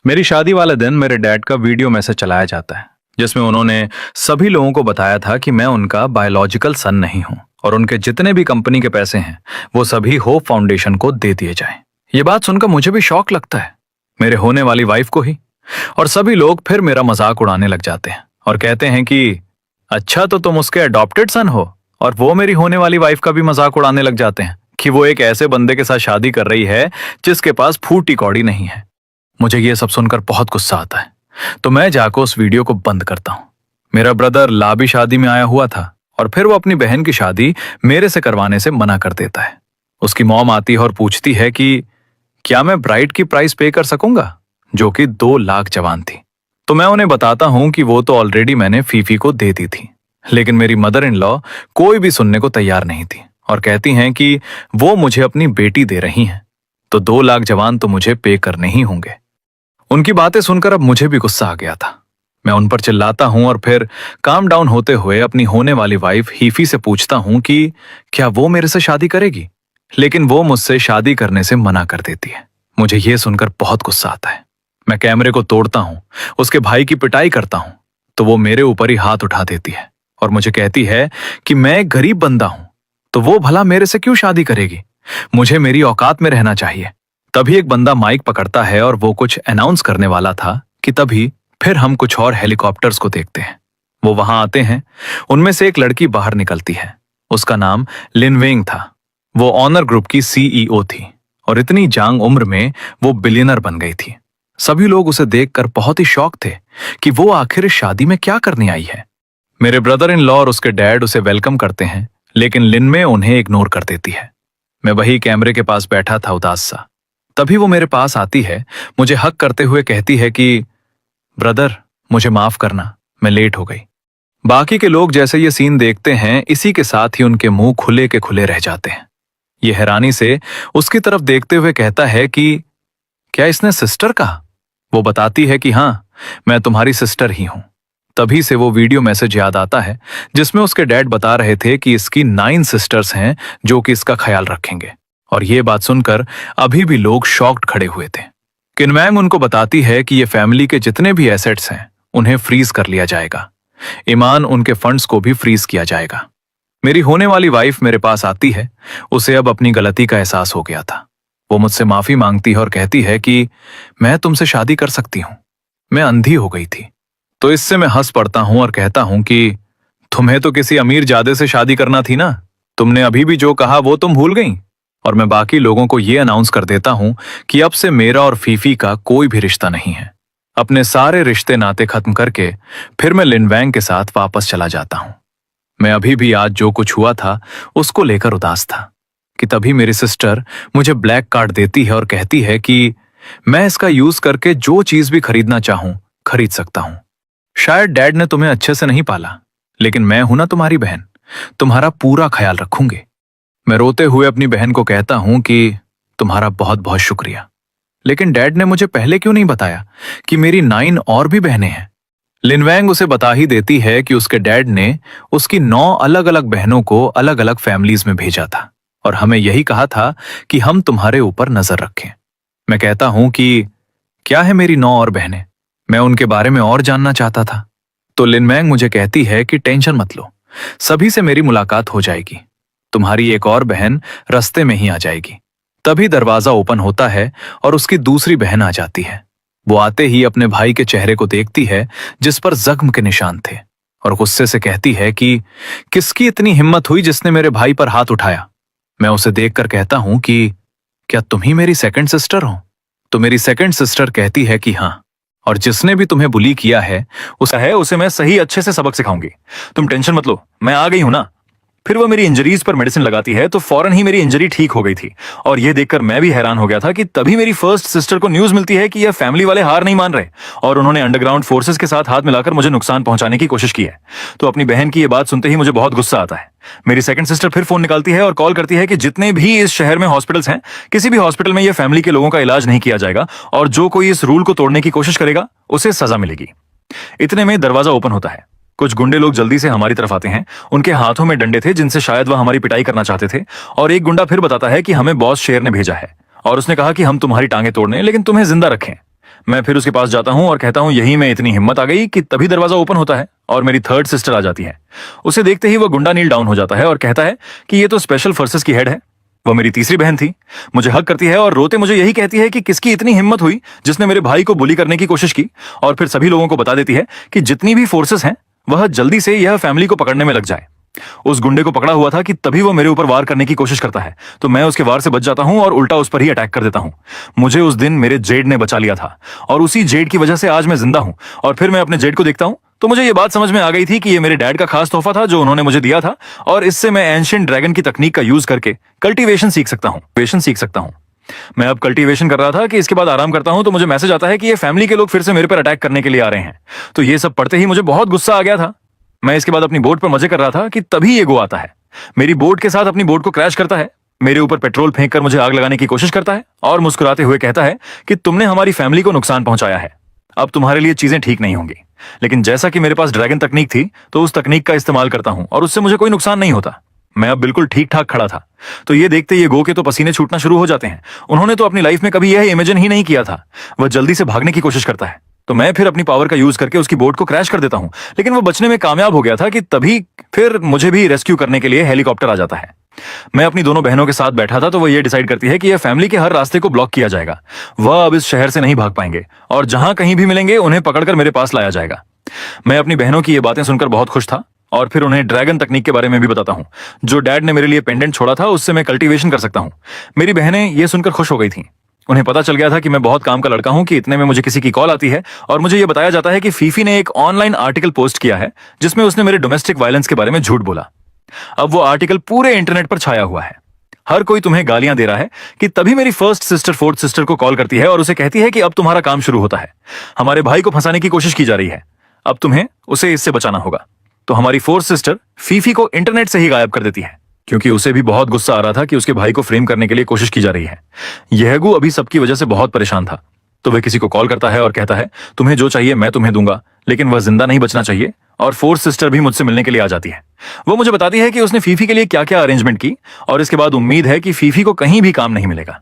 मेरी शादी वाले दिन मेरे डैड का वीडियो मैसेज चलाया जाता है जिसमें उन्होंने सभी लोगों को बताया था कि मैं उनका बायोलॉजिकल सन नहीं हूं और उनके जितने भी कंपनी के पैसे हैं वो सभी होप फाउंडेशन को दे दिए जाएं। ये बात सुनकर मुझे भी शौक लगता है, मेरे होने वाली वाइफ को ही। और सभी लोग फिर मेरा मजाक उड़ाने लग जाते हैं और कहते हैं कि अच्छा तो तुम उसके अडॉप्टेड सन हो। और वो मेरी होने वाली वाइफ का भी मजाक उड़ाने लग जाते हैं कि वो एक ऐसे बंदे के साथ शादी कर रही है जिसके पास फूटी कौड़ी नहीं है। मुझे ये सब सुनकर बहुत गुस्सा आता है, तो मैं जाकर उस वीडियो को बंद करता हूँ। मेरा ब्रदर लाबी शादी में आया हुआ था और फिर वो अपनी बहन की शादी मेरे से करवाने से मना कर देता है। उसकी मॉम आती है और पूछती है कि क्या मैं ब्राइड की प्राइस पे कर सकूंगा, जो कि 2 लाख जवान थी। तो मैं उन्हें बताता हूं कि वो तो ऑलरेडी मैंने फीफी को दे दी थी। लेकिन मेरी मदर इन लॉ कोई भी सुनने को तैयार नहीं थी और कहती हैं कि वो मुझे अपनी बेटी दे रही हैं, तो 2 लाख जवान तो मुझे पे करने ही होंगे। उनकी बातें सुनकर अब मुझे भी गुस्सा आ गया था। मैं उन पर चिल्लाता हूं और फिर काम डाउन होते हुए अपनी होने वाली वाइफ हीफी से पूछता हूं कि क्या वो मेरे से शादी करेगी, लेकिन वो मुझसे शादी करने से मना कर देती है। मुझे ये सुनकर बहुत गुस्सा आता है। मैं कैमरे को तोड़ता हूं, उसके भाई की पिटाई करता हूं, तो वो मेरे ऊपर ही हाथ उठा देती है और मुझे कहती है कि मैं एक गरीब बंदा हूं, तो वो भला मेरे से क्यों शादी करेगी, मुझे मेरी औकात में रहना चाहिए। तभी एक बंदा माइक पकड़ता है और वो कुछ अनाउंस करने वाला था कि तभी फिर हम कुछ और हेलीकॉप्टर्स को देखते हैं। वो वहां आते हैं, उनमें से एक लड़की बाहर निकलती है। उसका नाम लिन वेंग था। वो ऑनर ग्रुप की सीईओ थी और इतनी जांग उम्र में वो बिलियनर बन गई थी। सभी लोग उसे देखकर बहुत ही शॉक थे कि वो आखिर इस शादी में क्या करने आई है। मेरे ब्रदर इन लॉ और उसके डैड उसे वेलकम करते हैं, लेकिन लिन में उन्हें इग्नोर कर देती है। मैं वही कैमरे के पास बैठा था उदास सा। तभी वो मेरे पास आती है, मुझे हक करते हुए कहती है कि ब्रदर मुझे माफ करना, मैं लेट हो गई। बाकी के लोग जैसे ये सीन देखते हैं, इसी के साथ ही उनके मुंह खुले के खुले रह जाते हैं। ये हैरानी से उसकी तरफ देखते हुए कहता है कि क्या इसने सिस्टर कहा? वो बताती है कि हाँ, मैं तुम्हारी सिस्टर ही हूं। तभी से वो वीडियो मैसेज याद आता है जिसमें उसके डैड बता रहे थे कि इसकी 9 सिस्टर्स हैं जो कि इसका ख्याल रखेंगे। और ये बात सुनकर अभी भी लोग शॉक्ड खड़े हुए थे। किनवैंग उनको बताती है कि ये फैमिली के जितने भी एसेट्स हैं उन्हें फ्रीज कर लिया जाएगा। ईमान उनके फंड्स को भी फ्रीज किया जाएगा। मेरी होने वाली वाइफ मेरे पास आती है। उसे अब अपनी गलती का एहसास हो गया था। वो मुझसे माफी मांगती है और कहती है कि मैं तुमसे शादी कर सकती हूं, मैं अंधी हो गई थी। तो इससे मैं हंस पड़ता हूं और कहता हूं कि तुम्हें तो किसी अमीर जादे से शादी करना थी ना, तुमने अभी भी जो कहा वो तुम भूल गई। और मैं बाकी लोगों को ये अनाउंस कर देता हूं कि अब से मेरा और फीफी का कोई भी रिश्ता नहीं है। अपने सारे रिश्ते नाते खत्म करके फिर मैं लिन वैंग के साथ वापस चला जाता हूं। मैं अभी भी आज जो कुछ हुआ था उसको लेकर उदास था कि तभी मेरी सिस्टर मुझे ब्लैक कार्ड देती है और कहती है कि मैं इसका यूज करके जो चीज भी खरीदना चाहूं खरीद सकता हूं। शायद डैड ने तुम्हें अच्छे से नहीं पाला, लेकिन मैं हूं ना तुम्हारी बहन, तुम्हारा पूरा ख्याल रखूंगी। मैं रोते हुए अपनी बहन को कहता हूं कि तुम्हारा बहुत बहुत शुक्रिया, लेकिन डैड ने मुझे पहले क्यों नहीं बताया कि मेरी 9 और भी बहनें हैं। लिन वैंग उसे बता ही देती है कि उसके डैड ने उसकी 9 अलग अलग बहनों को अलग अलग फैमिलीज में भेजा था और हमें यही कहा था कि हम तुम्हारे ऊपर नजर रखें। मैं कहता हूं कि क्या है मेरी 9 और बहनें, मैं उनके बारे में और जानना चाहता था। तो लिन वैंग मुझे कहती है कि टेंशन मत लो, सभी से मेरी मुलाकात हो जाएगी, तुम्हारी एक और बहन रास्ते में ही आ जाएगी। तभी दरवाजा ओपन होता है और उसकी दूसरी बहन आ जाती है। वो आते ही अपने भाई के चेहरे को देखती है जिस पर जख्म के निशान थे और गुस्से से कहती है कि किसकी इतनी हिम्मत हुई जिसने मेरे भाई पर हाथ उठाया। मैं उसे देखकर कहता हूं कि क्या तुम ही मेरी सेकंड सिस्टर हो? तो मेरी सेकंड सिस्टर कहती है कि हाँ, और जिसने भी तुम्हें बुली किया है उसे मैं सही अच्छे से सबक सिखाऊंगी, तुम टेंशन मत लो, मैं आ गई हूं ना। फिर वो मेरी इंजरीज पर मेडिसिन लगाती है तो फौरन ही मेरी इंजरी ठीक हो गई थी। और ये देखकर मैं भी हैरान हो गया था कि तभी मेरी फर्स्ट सिस्टर को न्यूज मिलती है कि यह फैमिली वाले हार नहीं मान रहे और उन्होंने अंडरग्राउंड फोर्सेस के साथ हाथ मिलाकर मुझे नुकसान पहुंचाने की कोशिश की है। तो अपनी बहन की यह बात सुनते ही मुझे बहुत गुस्सा आता है। मेरी सेकंड सिस्टर फिर फोन निकालती है और कॉल करती है कि जितने भी इस शहर में हॉस्पिटल्स हैं, किसी भी हॉस्पिटल में यह फैमिली के लोगों का इलाज नहीं किया जाएगा और जो कोई इस रूल को तोड़ने की कोशिश करेगा उसे सजा मिलेगी। इतने में दरवाजा ओपन होता है। कुछ गुंडे लोग जल्दी से हमारी तरफ आते हैं। उनके हाथों में डंडे थे जिनसे शायद वह हमारी पिटाई करना चाहते थे। और एक गुंडा फिर बताता है कि हमें बॉस शेर ने भेजा है और उसने कहा कि हम तुम्हारी टांगें तोड़ने लेकिन तुम्हें जिंदा रखें। मैं फिर उसके पास जाता हूँ और कहता हूँ यही में इतनी हिम्मत आ गई कि तभी दरवाजा ओपन होता है और मेरी थर्ड सिस्टर आ जाती है। उसे देखते ही वो गुंडा नील डाउन हो जाता है और कहता है कि ये तो स्पेशल फोर्सेस की हेड है। वो मेरी तीसरी बहन थी, मुझे हक करती है और रोते मुझे यही कहती है कि किसकी इतनी हिम्मत हुई जिसने मेरे भाई को बुली करने की कोशिश की, और फिर सभी लोगों को बता देती है कि जितनी भी फोर्सेस हैं वह जल्दी से यह फैमिली को पकड़ने में लग जाए। उस गुंडे को पकड़ा हुआ था कि तभी वो मेरे ऊपर वार करने की कोशिश करता है, तो मैं उसके वार से बच जाता हूं और उल्टा उस पर ही अटैक कर देता हूं। मुझे उस दिन मेरे जेड ने बचा लिया था और उसी जेड की वजह से आज मैं जिंदा हूं। और फिर मैं अपने जेड को देखता हूं तो मुझे ये बात समझ में आ गई थी कि ये मेरे डैड का खास तोहफा था जो उन्होंने मुझे दिया था, और इससे मैं एंशिएंट ड्रैगन की तकनीक का यूज करके कल्टीवेशन सीख सकता हूं। मैं अब कल्टीवेशन कर रहा था कि इसके बाद आराम करता हूं तो मुझे मैसेज आता है कि ये फैमिली के लोग फिर से मेरे पर अटैक करने के लिए आ रहे हैं। तो ये सब पढ़ते ही मुझे बहुत गुस्सा आ गया था। मैं इसके बाद अपनी बोट पर मजे कर रहा था कि तभी ये गो आता है, मेरी बोट के साथ अपनी बोट को क्रैश करता है, मेरे ऊपर पेट्रोल फेंक कर मुझे आग लगाने की कोशिश करता है और मुस्कुराते हुए कहता है कि तुमने हमारी फैमिली को नुकसान पहुंचाया है, अब तुम्हारे लिए चीजें ठीक नहीं होंगी। लेकिन जैसा कि मेरे पास ड्रैगन तकनीक थी तो उस तकनीक का इस्तेमाल करता हूं और उससे मुझे कोई नुकसान नहीं होता। मैं अब बिल्कुल ठीक ठाक खड़ा था। तो ये देखते ये गो के तो पसीने छूटना शुरू हो जाते हैं। उन्होंने तो अपनी लाइफ में कभी यह इमेजिन ही नहीं किया था। वह जल्दी से भागने की कोशिश करता है तो मैं फिर अपनी पावर का यूज करके उसकी बोट को क्रैश कर देता हूं, लेकिन वो बचने में कामयाब हो गया था कि तभी फिर मुझे भी रेस्क्यू करने के लिए हेलीकॉप्टर आ जाता है। मैं अपनी दोनों बहनों के साथ बैठा था तो वो ये डिसाइड करती है कि यह फैमिली के हर रास्ते को ब्लॉक किया जाएगा। वह अब इस शहर से नहीं भाग पाएंगे और जहां कहीं भी मिलेंगे उन्हें पकड़कर मेरे पास लाया जाएगा। मैं अपनी बहनों की ये बातें सुनकर बहुत खुश था और फिर उन्हें ड्रैगन तकनीक के बारे में भी बताता हूं। जो डैड ने मेरे लिए पेंडेंट छोड़ा था उससे मैं कल्टीवेशन कर सकता हूं। मेरी बहनें ये सुनकर खुश हो गई थीं। उन्हें पता चल गया था कि मैं बहुत काम का लड़का हूं कि इतने में मुझे किसी की कॉल आती है और मुझे यह बताया जाता है कि फीफी ने एक ऑनलाइन आर्टिकल पोस्ट किया है जिसमें उसने मेरे डोमेस्टिक वायलेंस के बारे में झूठ बोला। अब वो आर्टिकल पूरे इंटरनेट पर छाया हुआ है। हर कोई तुम्हें गालियां दे रहा है कि तभी मेरी फर्स्ट सिस्टर फोर्थ सिस्टर को कॉल करती है और उसे कहती है कि अब तुम्हारा काम शुरू होता है। हमारे भाई को फंसाने की कोशिश की जा रही है, अब तुम्हें उसे इससे बचाना होगा। तो हमारी फोर्थ सिस्टर फीफी को इंटरनेट से ही गायब कर देती है क्योंकि उसे भी बहुत गुस्सा आ रहा था कि उसके भाई को फ्रेम करने के लिए कोशिश की जा रही है। यहगू अभी सबकी वजह से बहुत परेशान था तो वह किसी को कॉल करता है और कहता है तुम्हें जो चाहिए मैं तुम्हें दूंगा, लेकिन वह जिंदा नहीं बचना चाहिए। और फोर्थ सिस्टर भी मुझसे मिलने के लिए आ जाती है। वो मुझे बताती है कि उसने फीफी के लिए क्या क्या अरेंजमेंट की और इसके बाद उम्मीद है कि फीफी को कहीं भी काम नहीं मिलेगा।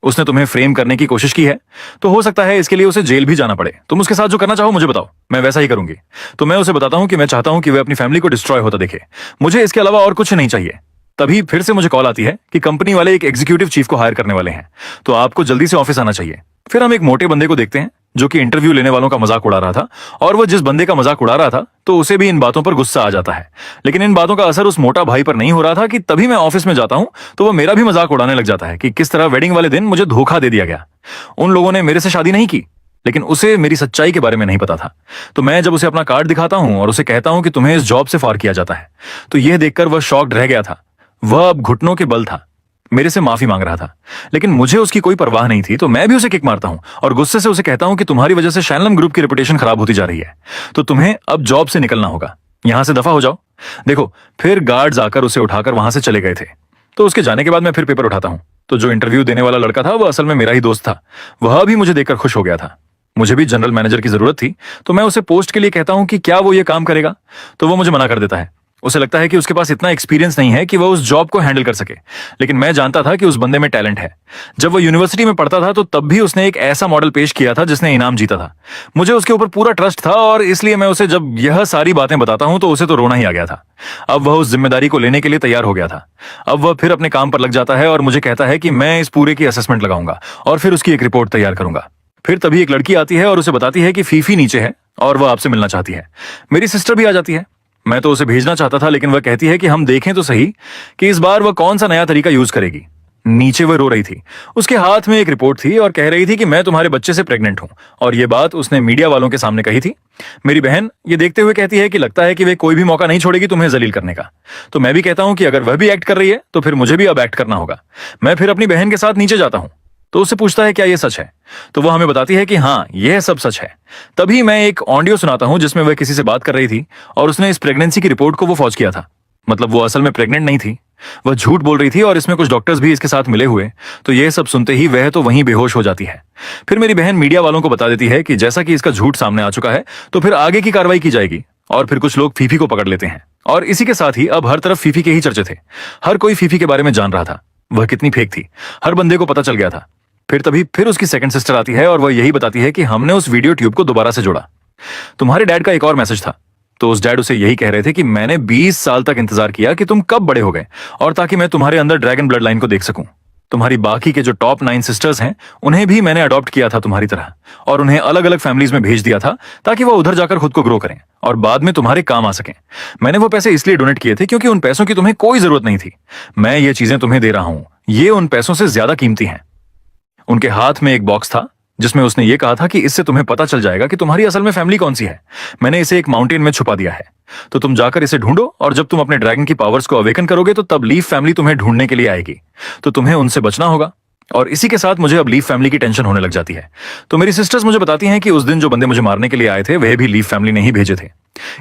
उसने तुम्हें फ्रेम करने की कोशिश की है तो हो सकता है इसके लिए उसे जेल भी जाना पड़े। तुम उसके साथ जो करना चाहो मुझे बताओ, मैं वैसा ही करूंगी। तो मैं उसे बताता हूं कि मैं चाहता हूं कि वह अपनी फैमिली को डिस्ट्रॉय होता देखे, मुझे इसके अलावा और कुछ नहीं चाहिए। तभी फिर से मुझे कॉल आती है कि कंपनी वाले एक एग्जीक्यूटिव चीफ को हायर करने वाले हैं तो आपको जल्दी से ऑफिस आना चाहिए। फिर हम एक मोटे बंदे को देखते हैं जो कि इंटरव्यू लेने वालों का मजाक उड़ा रहा था, और वह जिस बंदे का मजाक उड़ा रहा था तो उसे भी इन बातों पर गुस्सा आ जाता है। लेकिन इन बातों का असर उस मोटा भाई पर नहीं हो रहा था कि तभी मैं ऑफिस में जाता हूं तो वह मेरा भी मजाक उड़ाने लग जाता है कि किस तरह वेडिंग वाले दिन मुझे धोखा दे दिया गया। उन लोगों ने मेरे से शादी नहीं की, लेकिन उसे मेरी सच्चाई के बारे में नहीं पता था। तो मैं जब उसे अपना कार्ड दिखाता हूं और उसे कहता हूं कि तुम्हें इस जॉब से फार किया जाता है तो यह देखकर वह शॉक्ड रह गया था। वह अब घुटनों के बल था, मेरे से माफी मांग रहा था, लेकिन मुझे उसकी कोई परवाह नहीं थी। तो मैं भी उसे किक मारता हूं और गुस्से से उसे कहता हूं कि तुम्हारी वजह से शैनलम ग्रुप की रेपुटेशन खराब होती जा रही है, तो तुम्हें अब जॉब से निकलना होगा, यहां से दफा हो जाओ। देखो फिर गार्ड्स आकर उसे उठाकर वहां से चले गए थे। तो उसके जाने के बाद मैं फिर पेपर उठाता हूं तो जो इंटरव्यू देने वाला लड़का था वह असल में मेरा ही दोस्त था। वह भी मुझे देखकर खुश हो गया था। मुझे भी जनरल मैनेजर की जरूरत थी तो मैं उसे पोस्ट के लिए कहता हूं कि क्या वो ये काम करेगा, तो वो मुझे मना कर देता है। उसे लगता है कि उसके पास इतना एक्सपीरियंस नहीं है कि वह उस जॉब को हैंडल कर सके, लेकिन मैं जानता था कि उस बंदे में टैलेंट है। जब वो यूनिवर्सिटी में पढ़ता था तो तब भी उसने एक ऐसा मॉडल पेश किया था जिसने इनाम जीता था। मुझे उसके ऊपर पूरा ट्रस्ट था और इसलिए मैं उसे जब यह सारी बातें बताता हूं तो उसे तो रोना ही आ गया था। अब वह उस जिम्मेदारी को लेने के लिए तैयार हो गया था। अब वह फिर अपने काम पर लग जाता है और मुझे कहता है कि मैं इस पूरे की असेसमेंट लगाऊंगा और फिर उसकी एक रिपोर्ट तैयार करूंगा। फिर तभी एक लड़की आती है और उसे बताती है कि फीफी नीचे है और वह आपसे मिलना चाहती है। मेरी सिस्टर भी आ जाती है। मैं तो उसे भेजना चाहता था, लेकिन वह कहती है कि हम देखें तो सही कि इस बार वह कौन सा नया तरीका यूज करेगी। नीचे वह रो रही थी, उसके हाथ में एक रिपोर्ट थी और कह रही थी कि मैं तुम्हारे बच्चे से प्रेग्नेंट हूं, और यह बात उसने मीडिया वालों के सामने कही थी। मेरी बहन ये देखते हुए कहती है कि लगता है कि वे कोई भी मौका नहीं छोड़ेगी तुम्हें जलील करने का। तो मैं भी कहता हूं कि अगर वह भी एक्ट कर रही है तो फिर मुझे भी अब एक्ट करना होगा। मैं फिर अपनी बहन के साथ नीचे जाता हूं तो उससे पूछता है क्या यह सच है, तो वह हमें बताती है कि हाँ यह सब सच है। तभी मैं एक ऑडियो सुनाता हूं जिसमें वह किसी से बात कर रही थी और उसने इस प्रेगनेंसी की रिपोर्ट को वो फौज किया था। मतलब वो असल में प्रेग्नेंट नहीं थी, वह झूठ बोल रही थी और इसमें कुछ डॉक्टर्स भी इसके साथ मिले हुए। तो यह सब सुनते ही वह तो वहीं बेहोश हो जाती है। फिर मेरी बहन मीडिया वालों को बता देती है कि जैसा कि इसका झूठ सामने आ चुका है तो फिर आगे की कार्रवाई की जाएगी, और फिर कुछ लोग फीफी को पकड़ लेते हैं। और इसी के साथ ही अब हर तरफ फीफी के ही चर्चे थे। हर कोई फीफी के बारे में जान रहा था, वह कितनी फेक थी, हर बंदे को पता चल गया था। फिर तभी फिर उसकी सेकंड सिस्टर आती है और वह यही बताती है कि हमने उस वीडियो ट्यूब को दोबारा से जोड़ा। तुम्हारे डैड का एक और मैसेज था। तो उस डैड उसे यही कह रहे थे कि मैंने 20 साल तक इंतजार किया कि तुम कब बड़े हो गए और ताकि मैं तुम्हारे अंदर ड्रैगन ब्लड लाइन को देख सकूं। तुम्हारी बाकी के जो टॉप 9 सिस्टर्स हैं उन्हें भी मैंने अडॉप्ट किया था तुम्हारी तरह, और उन्हें अलग अलग फैमिलीज में भेज दिया था ताकि वो उधर जाकर खुद को ग्रो करें और बाद में तुम्हारे काम आ सकें। मैंने वो पैसे इसलिए डोनेट किए थे क्योंकि उन पैसों की तुम्हें कोई जरूरत नहीं थी। मैं ये चीजें तुम्हें दे रहा हूं, ये उन पैसों से ज्यादा कीमती हैं। उनके हाथ में एक बॉक्स था जिसमें उसने ये कहा था कि इससे तुम्हें पता चल जाएगा कि तुम्हारी असल में फैमिली कौन सी है। मैंने इसे एक माउंटेन में छुपा दिया है, तो तुम जाकर इसे ढूंढो और जब तुम अपने ड्रैगन की पावर्स को अवेकन करोगे तो तब लीफ फैमिली तुम्हें ढूंढने के लिए आएगी। तो तुम्हें उनसे बचना होगा। और इसी के साथ मुझे अब लीफ फैमिली की टेंशन होने लग जाती है। तो मेरी सिस्टर्स मुझे बताती हैं कि उस दिन जो बंदे मुझे मारने के लिए आए थे वह भी लीफ फैमिली ने ही भेजे थे।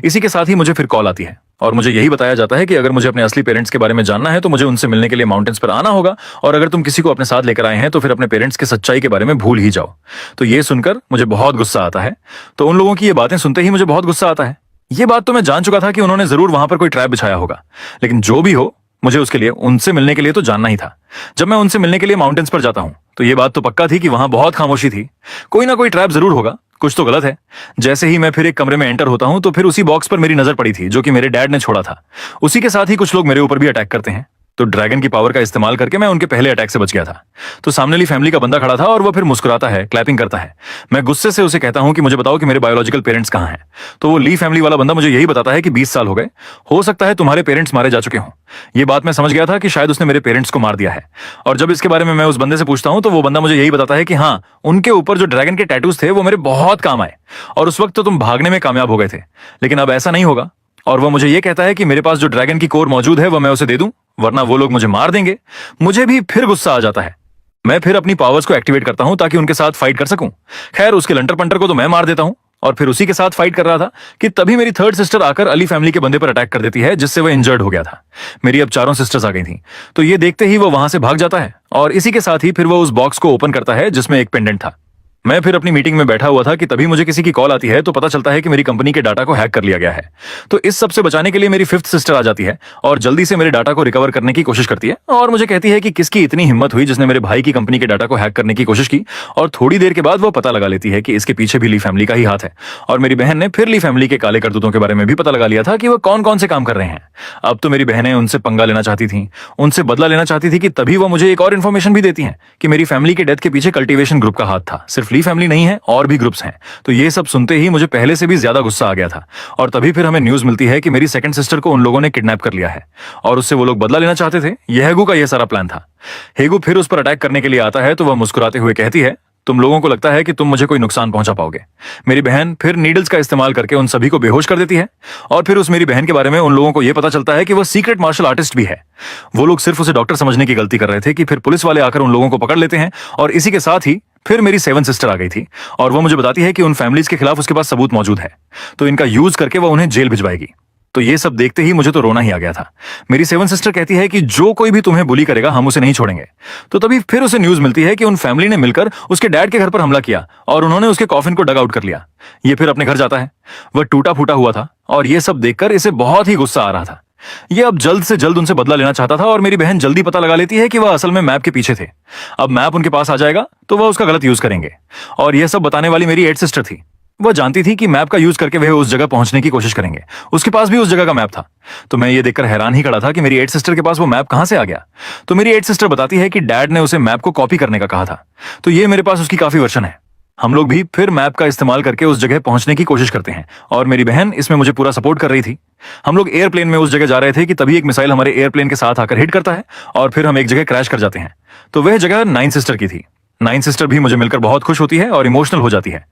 इसी के साथ ही मुझे फिर कॉल आती है और मुझे यही बताया जाता है कि अगर मुझे अपने असली पेरेंट्स के बारे में जानना है तो मुझे उनसे मिलने के लिए माउंटेन्स पर आना होगा, और अगर तुम किसी को अपने साथ लेकर आए हैं तो फिर अपने पेरेंट्स की सच्चाई के बारे में भूल ही जाओ। तो ये सुनकर मुझे बहुत गुस्सा आता है। तो उन लोगों की ये बातें सुनते ही मुझे बहुत गुस्सा आता है। ये बात तो मैं जान चुका था कि उन्होंने जरूर वहां पर कोई ट्रैप बिछाया होगा, लेकिन जो भी हो मुझे उसके लिए उनसे मिलने के लिए तो जानना ही था। जब मैं उनसे मिलने के लिए माउंटेन्स पर जाता हूं तो ये बात तो पक्का थी कि वहां बहुत खामोशी थी। कोई ना कोई ट्रैप जरूर होगा, कुछ तो गलत है। जैसे ही मैं फिर एक कमरे में एंटर होता हूं तो फिर उसी बॉक्स पर मेरी नजर पड़ी थी जो कि मेरे डैड ने छोड़ा था। उसी के साथ ही कुछ लोग मेरे ऊपर भी अटैक करते हैं। तो ड्रैगन की पावर का इस्तेमाल करके मैं उनके पहले अटैक से बच गया था। तो सामने वाली फैमिली का बंदा खड़ा था और वो फिर मुस्कुराता है, क्लैपिंग करता है। मैं गुस्से से उसे कहता हूं कि मुझे बताओ कि मेरे बायोलॉजिकल पेरेंट्स कहां हैं। तो वो ली फैमिली वाला बंदा मुझे यही बताता है कि 20 साल हो गए, हो सकता है तुम्हारे पेरेंट्स मारे जा चुके हों। ये बात मैं समझ गया था कि शायद उसने मेरे पेरेंट्स को मार दिया है। और जब इसके बारे में मैं उस बंदे से पूछता हूं तो वो बंदा मुझे यही बताता है कि हाँ, उनके ऊपर जो ड्रैगन के टैटूज थे वो मेरे बहुत काम आए और उस वक्त तो तुम भागने में कामयाब हो गए थे, लेकिन अब ऐसा नहीं होगा। और वो मुझे ये कहता है कि मेरे पास जो ड्रैगन की कोर मौजूद है वो मैं उसे दे दूं, वरना वो लोग मुझे मार देंगे। मुझे भी फिर गुस्सा आ जाता है। मैं फिर अपनी पावर्स को एक्टिवेट करता हूं ताकि उनके साथ फाइट कर सकूं। खैर, उसके लंटर पंटर को तो मैं मार देता हूं और फिर उसी के साथ फाइट कर रहा था कि तभी मेरी थर्ड सिस्टर आकर अली फैमिली के बंदे पर अटैक कर देती है, जिससे वह इंजर्ड हो गया था। मेरी अब चारों सिस्टर्स आ गई थी। तो ये देखते ही वो वहां से भाग जाता है और इसी के साथ ही फिर वो उस बॉक्स को ओपन करता है जिसमें एक पेंडेंट था। मैं फिर अपनी मीटिंग में बैठा हुआ था कि तभी मुझे किसी की कॉल आती है। तो पता चलता है कि मेरी कंपनी के डाटा को हैक कर लिया गया है। तो इस सब से बचाने के लिए मेरी फिफ्थ सिस्टर आ जाती है और जल्दी से मेरे डाटा को रिकवर करने की कोशिश करती है और मुझे कहती है कि किसकी इतनी हिम्मत हुई जिसने मेरे भाई की कंपनी के डाटा को हैक करने की कोशिश की। और थोड़ी देर के बाद वो पता लगा लेती है कि इसके पीछे भी ली फैमिली का ही हाथ है। और मेरी बहन ने फिर ली फैमिली के काले करतूतों के बारे में भी पता लगा लिया था कि वो कौन कौन से काम कर रहे हैं। अब तो मेरी बहनें उनसे पंगा लेना चाहती थी, उनसे बदला लेना चाहती थी कि तभी वो मुझे एक और इन्फॉर्मेशन भी देती है कि मेरी फैमिली के डेथ के पीछे कल्टीवेशन ग्रुप का हाथ था। सिर्फ ली फैमिली नहीं है, और भी ग्रुप्स हैं। तो ये सब सुनते ही मुझे पहले से भी ज्यादा गुस्सा आ गया था। और तभी फिर हमें न्यूज मिलती है कि मेरी सेकंड सिस्टर को उन लोगों ने किडनैप कर लिया है और उससे वो लोग बदला लेना चाहते थे। ये हेगू का ये सारा प्लान था। हेगू फिर उस पर अटैक करने के लिए आता है तो वह मुस्कुराते हुए कहती है, तुम लोगों को लगता है कि तुम मुझे कोई नुकसान पहुंचा पाओगे। मेरी बहन फिर नीडल्स का इस्तेमाल करके उन सभी को बेहोश कर देती है। और फिर उस मेरी बहन के बारे में उन लोगों को यह पता चलता है कि वह सीक्रेट मार्शल आर्टिस्ट भी है। वो लोग सिर्फ उसे डॉक्टर समझने की गलती कर रहे थे कि फिर पुलिस वाले आकर उन लोगों को पकड़ लेते हैं। और इसी के साथ ही फिर मेरी 7 सिस्टर आ गई थी और वो मुझे बताती है कि उन फैमिलीज के खिलाफ उसके पास सबूत मौजूद है, तो इनका यूज करके वो उन्हें जेल भिजवाएगी। तो ये सब देखते ही मुझे तो रोना ही आ गया था। मेरी 7 सिस्टर कहती है कि जो कोई भी तुम्हें बुली करेगा हम उसे नहीं छोड़ेंगे। तो तभी फिर उसे न्यूज मिलती है कि उन फैमिली ने मिलकर उसके डैड के घर पर हमला किया और उन्होंने उसके कॉफिन को डग आउट कर लिया। ये फिर अपने घर जाता है। वह टूटा फूटा हुआ था और ये सब देखकर इसे बहुत ही गुस्सा आ रहा था। ये अब जल्द से जल्द उनसे बदला लेना चाहता था और मेरी बहन जल्दी पता लगा लेती है कि वह असल में मैप के पीछे थे। अब मैप उनके पास आ जाएगा तो वह उसका गलत यूज करेंगे। और यह सब बताने वाली मेरी 8 सिस्टर थी। वह जानती थी कि मैप का यूज करके वह उस जगह पहुंचने की कोशिश करेंगे। उसके पास भी उस जगह का मैप था। तो मैं ये देखकर हैरान ही खड़ा था कि मेरी 8 सिस्टर के पास वो मैप कहां से आ गया। तो मेरी 8 सिस्टर बताती है कि डैड ने उसे मैप को कॉपी करने का कहा था। तो ये मेरे पास उसकी काफी वर्जन है। हम लोग भी फिर मैप का इस्तेमाल करके उस जगह पहुंचने की कोशिश करते हैं और मेरी बहन इसमें मुझे पूरा सपोर्ट कर रही थी। हम लोग एयरप्लेन में उस जगह जा रहे थे कि तभी एक मिसाइल हमारे एयरप्लेन के साथ आकर हिट करता है और फिर हम एक जगह क्रैश कर जाते हैं। तो वह जगह 9 सिस्टर की थी। 9 सिस्टर भी मुझे मिलकर बहुत खुश होती है और इमोशनल हो जाती है।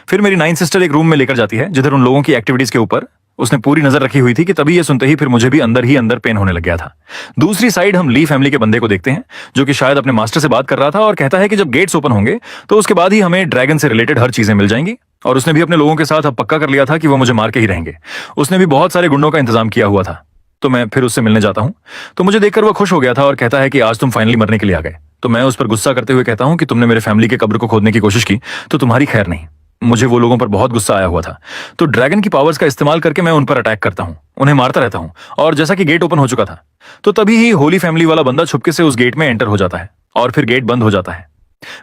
फिर मेरी 9 सिस्टर एक रूम में लेकर जाती है जिधर उन लोगों की एक्टिविटीज के ऊपर उसने पूरी नजर रखी हुई थी कि तभी ये सुनते ही फिर मुझे भी अंदर पेन होने लग गया था। दूसरी साइड हम ली फैमिली के बंदे को देखते हैं जो कि शायद अपने मास्टर से बात कर रहा था और कहता है कि जब गेट्स ओपन होंगे तो उसके बाद ही हमें ड्रैगन से रिलेटेड हर चीजें मिल जाएंगी। और उसने भी अपने लोगों के साथ अब पक्का कर लिया था कि वो मुझे मार के ही रहेंगे। उसने भी बहुत सारे गुंडों का इंतजाम किया हुआ था। तो मैं फिर उससे मिलने जाता हूं तो मुझे देखकर वो खुश हो गया था और कहता है कि आज तुम फाइनली मरने के लिए आ गए। तो मैं उस पर गुस्सा करते हुए कहता हूं कि तुमने मेरे फैमिली के कब्र को खोदने की कोशिश की तो तुम्हारी खैर नहीं। मुझे वो लोगों पर बहुत गुस्सा आया हुआ था। तो ड्रैगन की पावर्स का इस्तेमाल करके मैं उन पर अटैक करता हूं, उन्हें मारता रहता हूं। और जैसा कि गेट ओपन हो चुका था तो तभी ही होली फैमिली वाला बंदा छुपके से उस गेट में एंटर हो जाता है और फिर गेट बंद हो जाता है।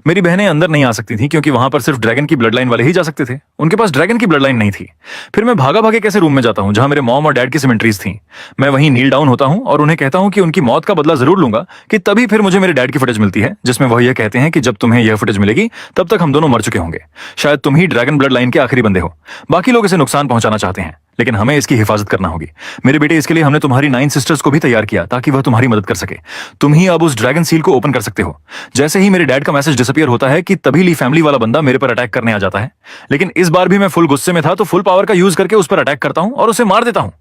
मेरी बहनें अंदर नहीं आ सकती थी क्योंकि वहां पर सिर्फ ड्रैगन की ब्लड लाइन वाले ही जा सकते थे। उनके पास ड्रैगन की ब्लड लाइन नहीं थी। फिर मैं भागा भागे कैसे रूम में जाता हूँ जहां मेरे मॉम और डैड की सिमेंट्रीज थी। मैं वहीं नील डाउन होता हूँ और उन्हें कहता हूँ कि उनकी मौत का बदला जरूर लूंगा। कि तभी फिर मुझे मेरे डैड की फुटेज मिलती है जिसमें वह यह कहते हैं कि जब तुम्हें यह फुटेज मिलेगी तब तक हम दोनों मर चुके होंगे। शायद तुम ही ड्रैगन ब्लड लाइन के आखिरी बंदे हो। बाकी लोग इसे नुकसान पहुंचाना चाहते हैं लेकिन हमें इसकी हिफाजत करना होगी। मेरे बेटे, इसके लिए हमने तुम्हारी 9 सिस्टर्स को भी तैयार किया ताकि वह तुम्हारी मदद कर सके। तुम ही अब उस ड्रैगन सील को ओपन कर सकते हो। जैसे ही मेरे डैड का मैसेज डिसअपियर होता है कि तभी ली फैमिली वाला बंदा मेरे पर अटैक करने आ जाता है। लेकिन इस बार भी मैं फुल गुस्से में था तो फुल पावर का यूज करके उस पर अटैक करता हूं और उसे मार देता हूं।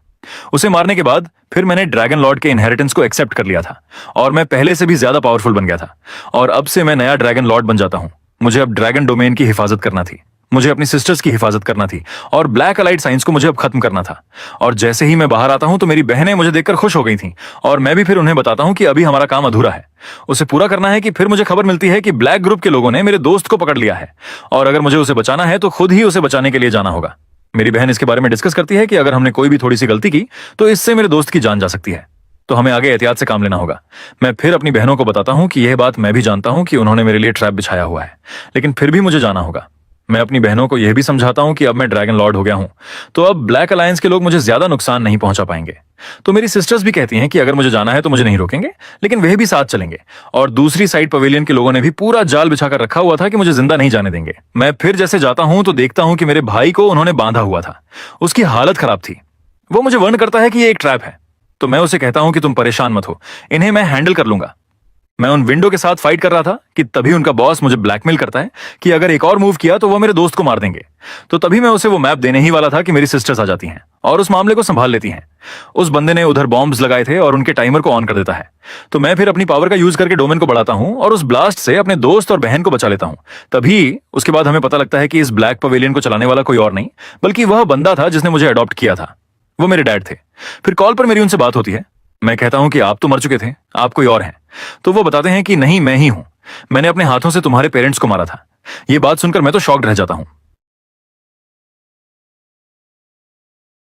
उसे मारने के बाद फिर मैंने ड्रैगन लॉर्ड के इनहेरिटेंस को एक्सेप्ट कर लिया था और मैं पहले से भी ज्यादा पावरफुल बन गया था। और अब से मैं नया ड्रैगन लॉर्ड बन जाता हूं। मुझे अब ड्रैगन डोमेन की हिफाजत करना थी। मुझे अपनी सिस्टर्स की हिफाजत करना थी और ब्लैक अलाइड साइंस को मुझे अब खत्म करना था। और जैसे ही मैं बाहर आता हूं तो मेरी बहनें मुझे देखकर खुश हो गई थीं और मैं भी फिर उन्हें बताता हूं कि अभी हमारा काम अधूरा है, उसे पूरा करना है। कि फिर मुझे खबर मिलती है कि ब्लैक ग्रुप के लोगों ने मेरे दोस्त को पकड़ लिया है और अगर मुझे उसे बचाना है तो खुद ही उसे बचाने के लिए जाना होगा। मेरी बहन इसके बारे में डिस्कस करती है कि अगर हमने कोई भी थोड़ी सी गलती की तो इससे मेरे दोस्त की जान जा सकती है, तो हमें आगे एहतियात से काम लेना होगा। मैं फिर अपनी बहनों को बताता हूं कि यह बात मैं भी जानता हूं कि उन्होंने मेरे लिए ट्रैप बिछाया हुआ है, लेकिन फिर भी मुझे जाना होगा। मैं अपनी बहनों को यह भी समझाता हूं कि अब मैं ड्रैगन लॉर्ड हो गया हूं तो अब ब्लैक अलायंस के लोग मुझे ज्यादा नुकसान नहीं पहुंचा पाएंगे। तो मेरी सिस्टर्स भी कहती हैं कि अगर मुझे जाना है तो मुझे नहीं रोकेंगे, लेकिन वह भी साथ चलेंगे। और दूसरी साइड पवेलियन के लोगों ने भी पूरा जाल बिछाकर रखा हुआ था कि मुझे जिंदा नहीं जाने देंगे। मैं फिर जैसे जाता हूं तो देखता हूं कि मेरे भाई को उन्होंने बांधा हुआ था। उसकी हालत खराब थी। वो मुझे वार्न करता है कि ये एक ट्रैप है, तो मैं उसे कहता हूं कि तुम परेशान मत हो, इन्हें मैं हैंडल कर लूंगा। मैं उन विंडो के साथ फाइट कर रहा था कि तभी उनका बॉस मुझे ब्लैकमेल करता है कि अगर एक और मूव किया तो वो मेरे दोस्त को मार देंगे। तो तभी मैं उसे वो मैप देने ही वाला था कि मेरी सिस्टर्स आ जाती हैं और उस मामले को संभाल लेती हैं। उस बंदे ने उधर बॉम्ब्स लगाए थे और उनके टाइमर को ऑन कर देता है। तो मैं फिर अपनी पावर का यूज करके डोमेन को बढ़ाता हूं और उस ब्लास्ट से अपने दोस्त और बहन को बचा लेता हूं। तभी उसके बाद हमें पता लगता है कि इस ब्लैक पवेलियन को चलाने वाला कोई और नहीं बल्कि वह बंदा था जिसने मुझे अडॉप्ट किया था। वो मेरे डैड थे। फिर कॉल पर मेरी उनसे बात होती है। मैं कहता हूं कि आप तो मर चुके थे, आप कोई और हैं। तो वो बताते हैं कि नहीं, मैं ही हूं। मैंने अपने हाथों से तुम्हारे पेरेंट्स को मारा था। ये बात सुनकर मैं तो शॉक्ड रह जाता हूं।